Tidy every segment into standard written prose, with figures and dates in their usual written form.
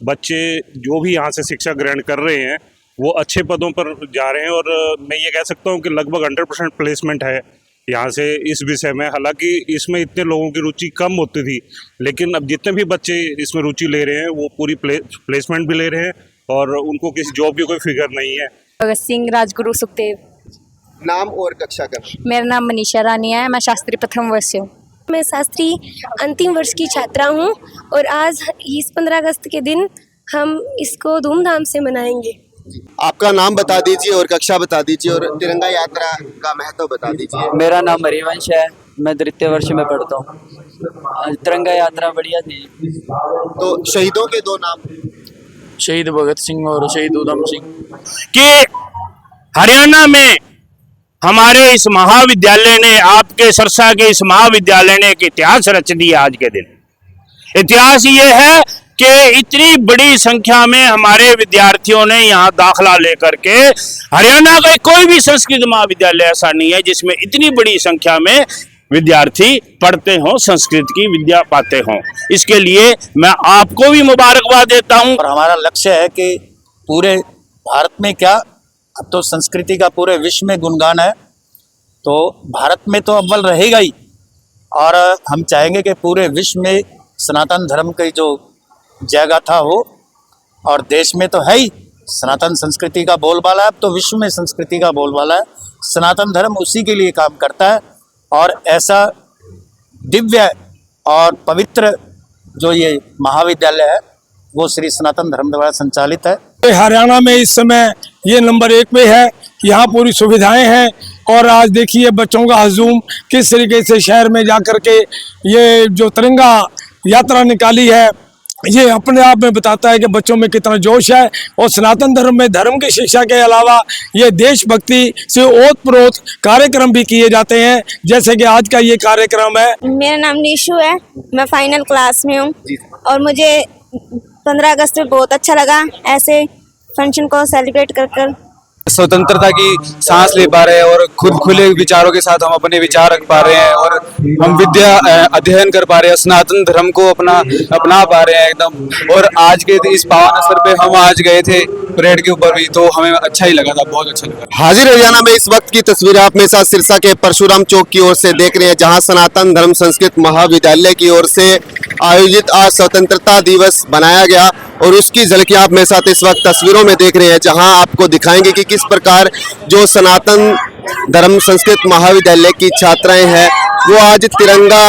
बच्चे जो भी यहाँ से शिक्षा ग्रहण कर रहे हैं वो अच्छे पदों पर जा रहे हैं। और मैं ये कह सकता हूँ कि लगभग 100% प्लेसमेंट है यहाँ से इस विषय में। हालांकि इसमें इतने लोगों की रुचि कम होती थी, लेकिन अब जितने भी बच्चे इसमें रुचि ले रहे हैं वो पूरी प्लेसमेंट भी ले रहे हैं और उनको किसी जॉब की कोई फिक्र नहीं है। भगत सिंह, राजगुरु, सुखदेव। नाम और कक्षा का? मेरा नाम मनीषा रानी है, मैं शास्त्री प्रथम वर्ष से हूँ। मैं शास्त्री अंतिम वर्ष की छात्रा हूँ और आज इस 15 अगस्त के दिन हम इसको धूमधाम से मनाएंगे। आपका नाम बता दीजिए और कक्षा बता दीजिए और तिरंगा यात्रा का महत्व बता दीजिए। मेरा नाम हरिवंश है, मैं तृतीय वर्ष में पढ़ता हूँ। तिरंगा यात्रा बढ़िया थी। तो शहीदों के दो नाम? शहीद भगत सिंह और शहीद उधम सिंह। कि हरियाणा में हमारे इस महाविद्यालय ने, आपके सिरसा के इस महाविद्यालय ने एक इतिहास रच दिया। आज के दिन इतिहास ये है कि इतनी बड़ी संख्या में हमारे विद्यार्थियों ने यहाँ दाखला लेकर के, हरियाणा का कोई भी संस्कृत महाविद्यालय ऐसा नहीं है जिसमें इतनी बड़ी संख्या में विद्यार्थी पढ़ते हों, संस्कृत की विद्या पाते हों। इसके लिए मैं आपको भी मुबारकबाद देता हूँ। और हमारा लक्ष्य है कि पूरे भारत में क्या, अब तो संस्कृति का पूरे विश्व में गुणगान है, तो भारत में तो अव्वल रहेगा ही। और हम चाहेंगे कि पूरे विश्व में सनातन धर्म की जो जगह था हो, और देश में तो है ही सनातन संस्कृति का बोलबाला है, अब तो विश्व में संस्कृति का बोलबाला है। सनातन धर्म उसी के लिए काम करता है और ऐसा दिव्य और पवित्र जो ये महाविद्यालय है वो श्री सनातन धर्म द्वारा संचालित है। हरियाणा में इस समय ये नंबर 1 पे है, यहाँ पूरी सुविधाएं हैं। और आज देखिए बच्चों का हजूम किस तरीके से शहर में जाकर के ये जो तिरंगा यात्रा निकाली है, ये अपने आप में बताता है कि बच्चों में कितना जोश है। और सनातन धर्म में धर्म की शिक्षा के अलावा ये देशभक्ति से ओतप्रोत कार्यक्रम भी किए जाते हैं, जैसे कि आज का ये कार्यक्रम है। मेरा नाम निशु है, मैं फाइनल क्लास में हूँ और मुझे 15 अगस्त में बहुत अच्छा लगा ऐसे फंक्शन को सेलिब्रेट कर स्वतंत्रता की सांस ले पा रहे हैं और खुद खुले विचारों के साथ हम अपने विचार रख पा रहे हैं और हम विद्या अध्ययन कर पा रहे हैं, सनातन धर्म को अपना पा रहे हैं एकदम। और आज के इस पावन अवसर पे हम आज गए थे परेड के ऊपर भी, तो हमें अच्छा ही लगा था, बहुत अच्छा लगा। हाजिर हरियाणा में इस वक्त की तस्वीर आप मेरे साथ सिरसा के परशुराम चौक की ओर से देख रहे हैं, जहां सनातन धर्म संस्कृत महाविद्यालय की ओर से आयोजित आज स्वतंत्रता दिवस मनाया गया। और उसकी झलकियां आप मेरे साथ इस वक्त तस्वीरों में देख रहे हैं, जहां आपको दिखाएंगे कि किस प्रकार जो सनातन धर्म संस्कृत महाविद्यालय की छात्राएं हैं वो आज तिरंगा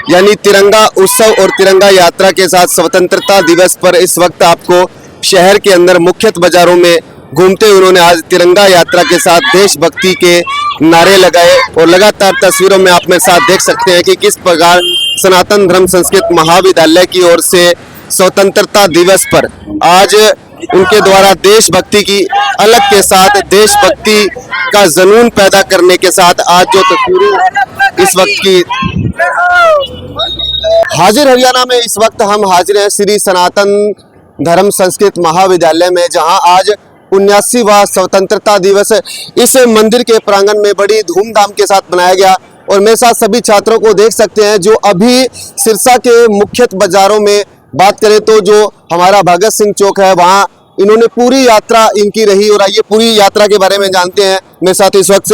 यानी तिरंगा उत्सव और तिरंगा यात्रा के साथ स्वतंत्रता दिवस पर इस वक्त आपको शहर के अंदर मुख्य बाजारों में घूमते उन्होंने आज तिरंगा यात्रा के साथ देशभक्ति के नारे लगाए। और लगातार तस्वीरों में आप मेरे साथ देख सकते हैं कि किस प्रकार सनातन धर्म संस्कृत महाविद्यालय की ओर से स्वतंत्रता दिवस पर आज उनके द्वारा देशभक्ति की अलग के साथ देशभक्ति का जुनून पैदा करने के साथ आज जो तस्वीरें इस वक्त की हाजिर हरियाणा में इस वक्त हम हाजिर हैं श्री सनातन धर्म संस्कृत महाविद्यालय में, जहां आज 79वां स्वतंत्रता दिवस इस मंदिर के प्रांगण में बड़ी धूमधाम के साथ मनाया गया। और मेरे साथ सभी छात्रों को देख सकते हैं जो अभी सिरसा के मुख्य बाजारों में बात करें तो जो हमारा भगत सिंह चौक है वहाँ इन्होंने पूरी यात्रा इनकी रही। और आइए पूरी यात्रा के बारे में जानते हैं। मेरे साथ इस वक्त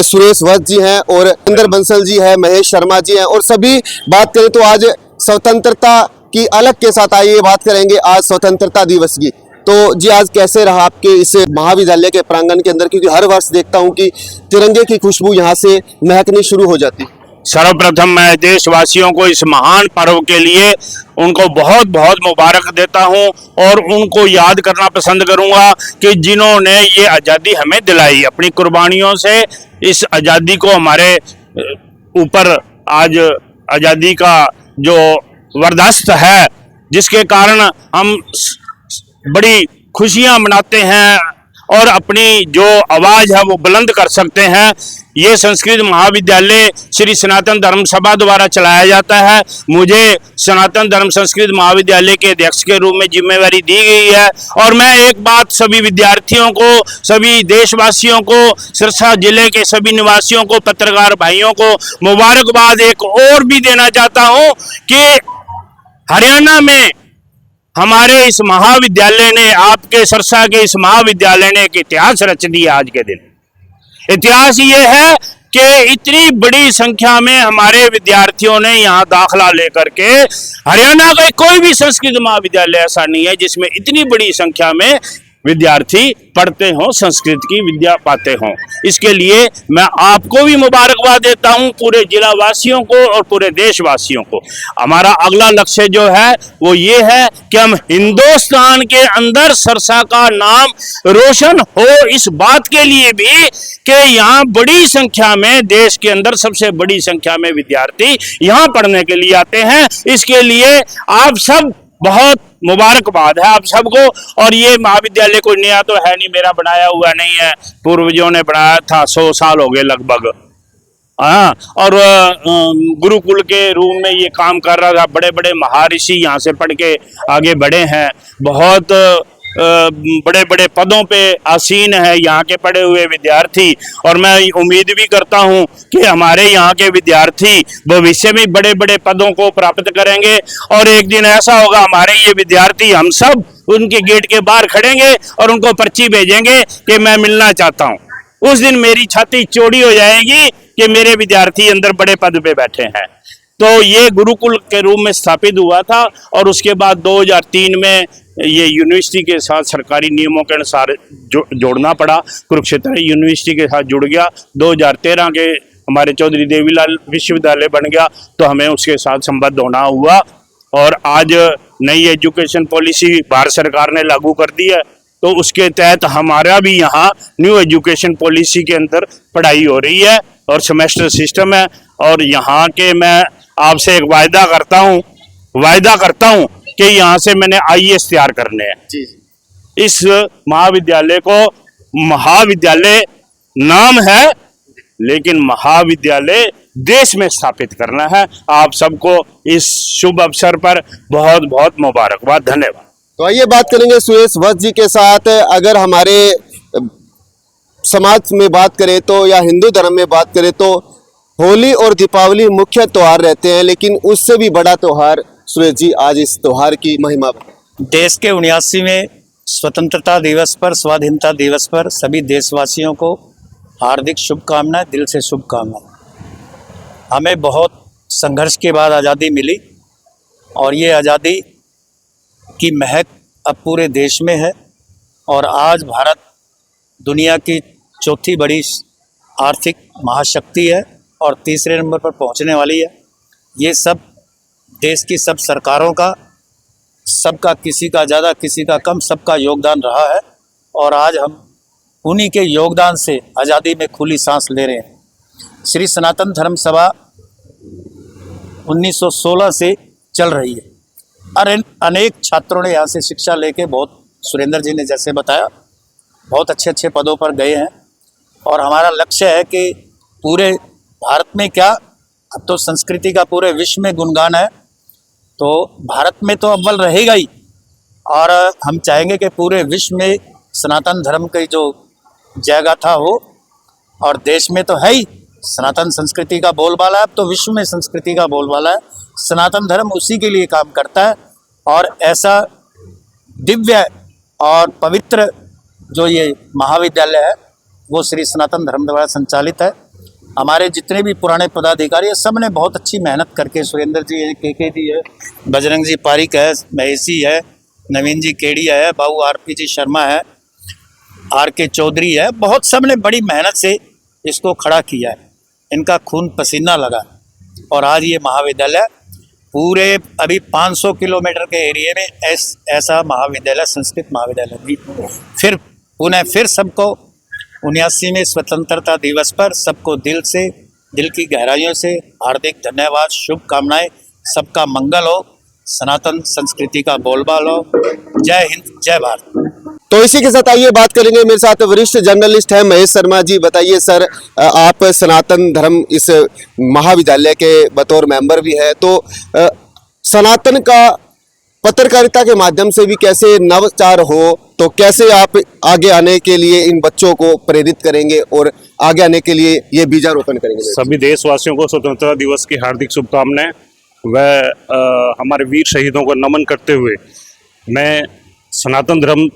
सुरेश वत्स जी हैं और इंदर बंसल जी हैं, महेश शर्मा जी हैं। और सभी बात करें तो आज स्वतंत्रता की अलग के साथ आइए बात करेंगे आज स्वतंत्रता दिवस की। तो जी आज कैसे रहा आपके इस महाविद्यालय के प्रांगण के अंदर, क्योंकि हर वर्ष देखता हूँ कि तिरंगे की खुशबू यहाँ से महकनी शुरू हो जाती। सर्वप्रथम मैं देशवासियों को इस महान पर्व के लिए उनको बहुत बहुत मुबारक देता हूं और उनको याद करना पसंद करूंगा कि जिन्होंने ये आज़ादी हमें दिलाई, अपनी कुर्बानियों से इस आज़ादी को हमारे ऊपर आज आज़ादी का जो वरदास्त है, जिसके कारण हम बड़ी खुशियां मनाते हैं और अपनी जो आवाज़ है वो बुलंद कर सकते हैं। ये संस्कृत महाविद्यालय श्री सनातन धर्म सभा द्वारा चलाया जाता है। मुझे सनातन धर्म संस्कृत महाविद्यालय के अध्यक्ष के रूप में जिम्मेवारी दी गई है और मैं एक बात सभी विद्यार्थियों को, सभी देशवासियों को, सिरसा जिले के सभी निवासियों को, पत्रकार भाइयों को मुबारकबाद एक और भी देना चाहता हूँ कि हरियाणा में हमारे इस महाविद्यालय ने, आपके सिरसा के इस महाविद्यालय ने एक इतिहास रच दिया। आज के दिन इतिहास ये है कि इतनी बड़ी संख्या में हमारे विद्यार्थियों ने यहाँ दाखला लेकर के, हरियाणा का कोई भी संस्कृत महाविद्यालय ऐसा नहीं है जिसमें इतनी बड़ी संख्या में विद्यार्थी पढ़ते हों, संस्कृत की विद्या पाते हों। इसके लिए मैं आपको भी मुबारकबाद देता हूं, पूरे जिला वासियों को और पूरे देशवासियों को। हमारा अगला लक्ष्य जो है वो ये है कि हम हिंदुस्तान के अंदर सिरसा का नाम रोशन हो, इस बात के लिए भी कि यहाँ बड़ी संख्या में, देश के अंदर सबसे बड़ी संख्या में विद्यार्थी यहाँ पढ़ने के लिए आते हैं। इसके लिए आप सब बहुत मुबारकबाद है आप सबको। और ये महाविद्यालय कोई नया तो है नहीं, मेरा बनाया हुआ नहीं है, पूर्वजों ने बनाया था, 100 साल हो गए लगभग। हाँ, और गुरुकुल के रूप में ये काम कर रहा था। बड़े बड़े महर्षि यहाँ से पढ़ के आगे बढ़े हैं, बहुत बड़े बड़े पदों पे आसीन है यहाँ के पढ़े हुए विद्यार्थी। और मैं उम्मीद भी करता हूँ कि हमारे यहाँ के विद्यार्थी भविष्य में बड़े बड़े पदों को प्राप्त करेंगे। और एक दिन ऐसा होगा हमारे ये विद्यार्थी, हम सब उनके गेट के बाहर खड़ेंगे और उनको पर्ची भेजेंगे कि मैं मिलना चाहता हूँ। उस दिन मेरी छाती चौड़ी हो जाएगी कि मेरे विद्यार्थी अंदर बड़े पद पे बैठे हैं। तो ये गुरुकुल के रूप में स्थापित हुआ था और उसके बाद 2003 में ये यूनिवर्सिटी के साथ सरकारी नियमों के अनुसार जोड़ना पड़ा। कुरुक्षेत्र यूनिवर्सिटी के साथ जुड़ गया। 2013 के हमारे चौधरी देवीलाल विश्वविद्यालय बन गया तो हमें उसके साथ संबद्ध होना हुआ। और आज नई एजुकेशन पॉलिसी भारत सरकार ने लागू कर दी है तो उसके तहत हमारा भी यहाँ न्यू एजुकेशन पॉलिसी के अंदर पढ़ाई हो रही है और सेमेस्टर सिस्टम है। और यहाँ के मैं आपसे एक वायदा करता हूँ कि यहाँ से मैंने IAS तैयार करने हैं। इस महाविद्यालय को, महाविद्यालय नाम है लेकिन महाविद्यालय देश में स्थापित करना है। आप सबको इस शुभ अवसर पर बहुत बहुत मुबारकबाद, धन्यवाद। तो आइए बात करेंगे सुरेश वत्स जी के साथ। अगर हमारे समाज में बात करें तो, या हिंदू धर्म में बात करें तो होली और दीपावली मुख्य त्योहार रहते हैं, लेकिन उससे भी बड़ा त्योहार सुरेश जी, आज इस त्योहार की महिमा। देश के 79वें स्वतंत्रता दिवस पर, स्वाधीनता दिवस पर सभी देशवासियों को हार्दिक शुभकामनाएं, दिल से शुभकामनाएं। हमें बहुत संघर्ष के बाद आज़ादी मिली और ये आज़ादी की महक अब पूरे देश में है। और आज भारत दुनिया की चौथी बड़ी आर्थिक महाशक्ति है और तीसरे नंबर पर पहुंचने वाली है। ये सब देश की सब सरकारों का, सबका, किसी का ज़्यादा किसी का कम, सबका योगदान रहा है। और आज हम उन्हीं के योगदान से आज़ादी में खुली सांस ले रहे हैं। श्री सनातन धर्म सभा 1916 से चल रही है और अनेक छात्रों ने यहाँ से शिक्षा लेके, बहुत सुरेंद्र जी ने जैसे बताया, बहुत अच्छे अच्छे पदों पर गए हैं। और हमारा लक्ष्य है कि पूरे भारत में क्या, अब तो संस्कृति का पूरे विश्व में गुणगान है, तो भारत में तो अव्वल रहेगा ही। और हम चाहेंगे कि पूरे विश्व में सनातन धर्म की जो जयगाथा हो। और देश में तो है ही सनातन संस्कृति का बोलबाला है, अब तो विश्व में संस्कृति का बोलबाला है। सनातन धर्म उसी के लिए काम करता है। और ऐसा दिव्य और पवित्र जो ये महाविद्यालय है वो श्री सनातन धर्म द्वारा संचालित है। हमारे जितने भी पुराने पदाधिकारी हैं सब ने बहुत अच्छी मेहनत करके, सुरेंद्र जी है, KK जी है, बजरंग जी पारिक है, महेशी है, नवीन जी केडिया है, बाबू RP जी शर्मा है, RK चौधरी है, बहुत सब ने बड़ी मेहनत से इसको खड़ा किया है। इनका खून पसीना लगा और आज ये महाविद्यालय पूरे अभी 500 किलोमीटर के एरिया में ऐसा महाविद्यालय, संस्कृत महाविद्यालय भी फिर पुनः फिर सबको 79वें स्वतंत्रता दिवस पर सबको दिल से, दिल की गहराइयों से हार्दिक धन्यवाद, शुभकामनाएं। सबका मंगल हो, सनातन संस्कृति का बोलबाला हो। जय हिंद, जय भारत। तो इसी के साथ आइए बात करेंगे, मेरे साथ वरिष्ठ जर्नलिस्ट है महेश शर्मा जी। बताइए सर, आप सनातन धर्म इस महाविद्यालय के बतौर मेंबर भी है, तो सनातन का पत्रकारिता के माध्यम से भी कैसे नवाचार हो, तो कैसे आप आगे आने के लिए इन बच्चों को प्रेरित करेंगे और आगे आने के लिए ये बीजारोपण करेंगे? सभी देशवासियों को स्वतंत्रता दिवस की हार्दिक शुभकामनाएं। वह हमारे वीर शहीदों को नमन करते हुए मैं सनातन धर्म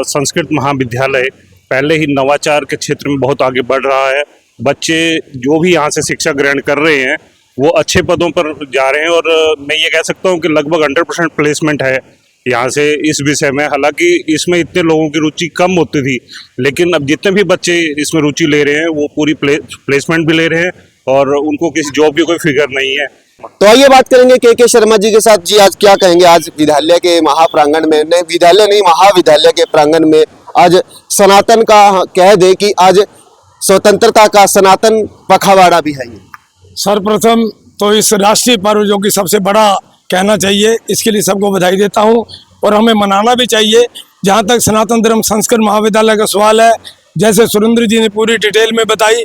संस्कृत महाविद्यालय पहले ही नवाचार के क्षेत्र में बहुत आगे बढ़ रहा है। बच्चे जो भी यहाँ से शिक्षा ग्रहण कर रहे हैं वो अच्छे पदों पर जा रहे हैं और मैं ये कह सकता हूँ कि लगभग 100% प्लेसमेंट है यहाँ से इस विषय में। हालांकि इसमें इतने लोगों की रुचि कम होती थी, लेकिन अब जितने भी बच्चे इसमें रुचि ले रहे हैं वो पूरी प्लेसमेंट भी ले रहे हैं और उनको किसी जॉब की कोई फिक्र नहीं है। तो आइए बात करेंगे के शर्मा जी के साथ। जी आज क्या कहेंगे, आज विद्यालय के महाप्रांगण में, नहीं विद्यालय नहीं महाविद्यालय के प्रांगण में आज सनातन का कह दे कि आज स्वतंत्रता का सनातन पखवाड़ा भी है। सर्वप्रथम तो इस राष्ट्रीय पर्व जो कि सबसे बड़ा कहना चाहिए, इसके लिए सबको बधाई देता हूँ और हमें मनाना भी चाहिए। जहाँ तक सनातन धर्म संस्कृत महाविद्यालय का सवाल है, जैसे सुरेंद्र जी ने पूरी डिटेल में बताई,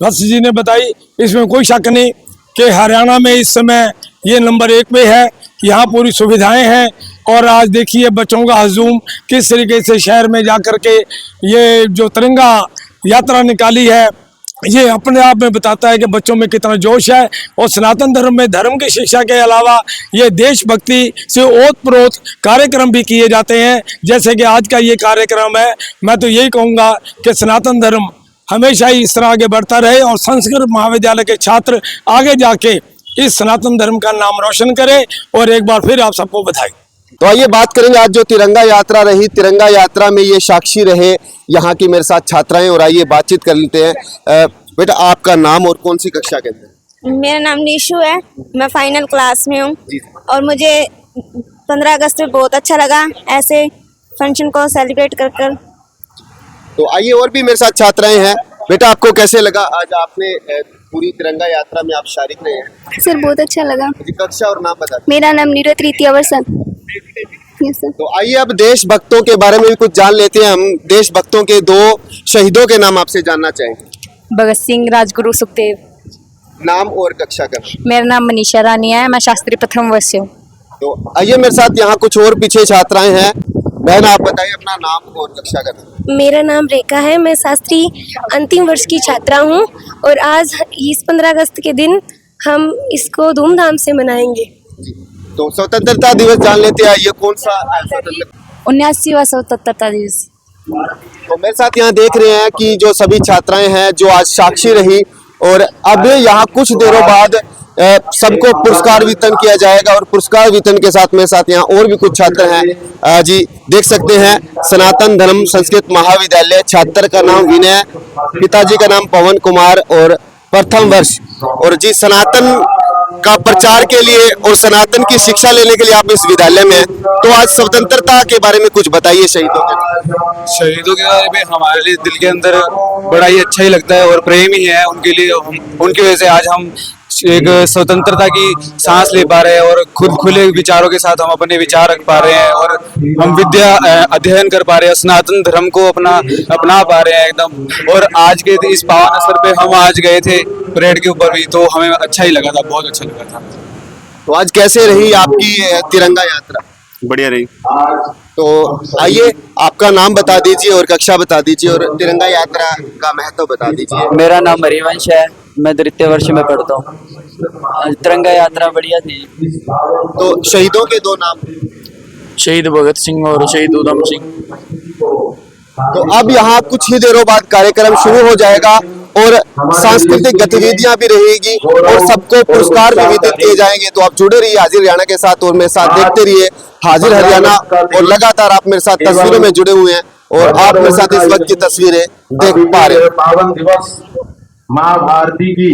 वत्स जी ने बताई, इसमें कोई शक नहीं कि हरियाणा में इस समय ये नंबर 1 पे है। यहाँ पूरी सुविधाएं हैं और आज देखिए बच्चों का हजूम किस तरीके से शहर में जा कर के ये जो तिरंगा यात्रा निकाली है, ये अपने आप में बताता है कि बच्चों में कितना जोश है। और सनातन धर्म में धर्म की शिक्षा के अलावा ये देशभक्ति से ओतप्रोत कार्यक्रम भी किए जाते हैं, जैसे कि आज का ये कार्यक्रम है। मैं तो यही कहूँगा कि सनातन धर्म हमेशा ही इस तरह आगे बढ़ता रहे और संस्कृत महाविद्यालय के छात्र आगे जाके इस सनातन धर्म का नाम रोशन करें। और एक बार फिर आप सबको बधाई। तो आइए बात करेंगे आज जो तिरंगा यात्रा रही, तिरंगा यात्रा में ये साक्षी रहे यहाँ की मेरे साथ छात्राएं, और आइए बातचीत कर लेते हैं। बेटा आपका नाम और कौन सी कक्षा के अंदर? मेरा नाम निशु है, मैं फाइनल क्लास में हूँ और मुझे 15 अगस्त में बहुत अच्छा लगा ऐसे फंक्शन को सेलिब्रेट कर कर। तो आइए और भी मेरे साथ छात्राएं हैं। बेटा आपको कैसे लगा आज आपने पूरी तिरंगा यात्रा में आप शारिक रहे हैं? सर बहुत अच्छा लगा। कक्षा और नाम बता। मेरा नाम नीरज तृतीय वर्ष। तो आइए अब देशभक्तों के बारे में भी कुछ जान लेते हैं। हम देशभक्तों के 2 शहीदों के नाम आपसे जानना चाहेंगे। भगत सिंह, राजगुरु सुखदेव। नाम और कक्षा का? मेरा नाम मनीषा रानी है, मैं शास्त्री प्रथम वर्ष हूँ। तो आइए मेरे साथ यहाँ कुछ और पीछे छात्राएं हैं। बहन आप बताइए अपना नाम और कक्षा का नाम। मेरा नाम रेखा है, मैं शास्त्री अंतिम वर्ष की छात्रा हूँ और आज इस 15 अगस्त के दिन हम इसको धूमधाम से मनाएंगे। तो स्वतंत्रता दिवस जान लेते हैं, ये कौन सा? 79वां स्वतंत्रता दिवस। तो मेरे साथ यहाँ देख रहे हैं कि जो सभी छात्राएं हैं जो आज साक्षी रही, और अब यहाँ कुछ देरों बाद सबको पुरस्कार वितरण किया जाएगा। और पुरस्कार वितरण के साथ मेरे साथ यहाँ और भी कुछ छात्र हैं। जी देख सकते हैं सनातन धर्म संस्कृत महाविद्यालय, छात्र का नाम विनय, पिताजी का नाम पवन कुमार और प्रथम वर्ष। और जी सनातन का प्रचार के लिए और सनातन की शिक्षा लेने के लिए आप इस विद्यालय में हैं। तो आज स्वतंत्रता के बारे में कुछ बताइए शहीदों के। शहीदों के बारे में हमारे लिए दिल के अंदर बड़ा ही अच्छा ही लगता है और प्रेम ही है उनके लिए। उनकी वजह से आज हम एक स्वतंत्रता की सांस ले पा रहे हैं और खुद खुले विचारों के साथ हम अपने विचार रख पा रहे हैं और हम विद्या अध्ययन कर पा रहे हैं, सनातन धर्म को अपना पा रहे हैं एकदम। और आज के इस पावन अवसर पे हम आज गए थे परेड के ऊपर भी, तो हमें अच्छा ही लगा था, बहुत अच्छा लगा था। तो आज कैसे रही आपकी तिरंगा यात्रा? बढ़िया रही। तो आइए आपका नाम बता दीजिए और कक्षा बता दीजिए और तिरंगा यात्रा का महत्व बता दीजिए। मेरा नाम हरिवंश है, मैं द्वितीय वर्ष में पढ़ता हूँ। तिरंगा यात्रा बढ़िया थी। तो शहीदों के 2 नाम? शहीद भगत सिंह और शहीद उधम सिंह। तो अब यहाँ कुछ ही देरों बाद कार्यक्रम शुरू हो जाएगा और सांस्कृतिक गतिविधियां भी रहेगी और सबको पुरस्कार भी वितरित किए जाएंगे। तो आप जुड़े रहिए हाजिर हरियाणा के साथ और मेरे साथ देखते रहिए हाजिर हरियाणा। और लगातार आप मेरे साथ तस्वीरों में जुड़े हुए हैं और आप मेरे साथ इस वक्त की तस्वीरें देख पा रहे हैं। पावन दिवस माँ भारती की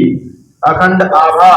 अखंड आभा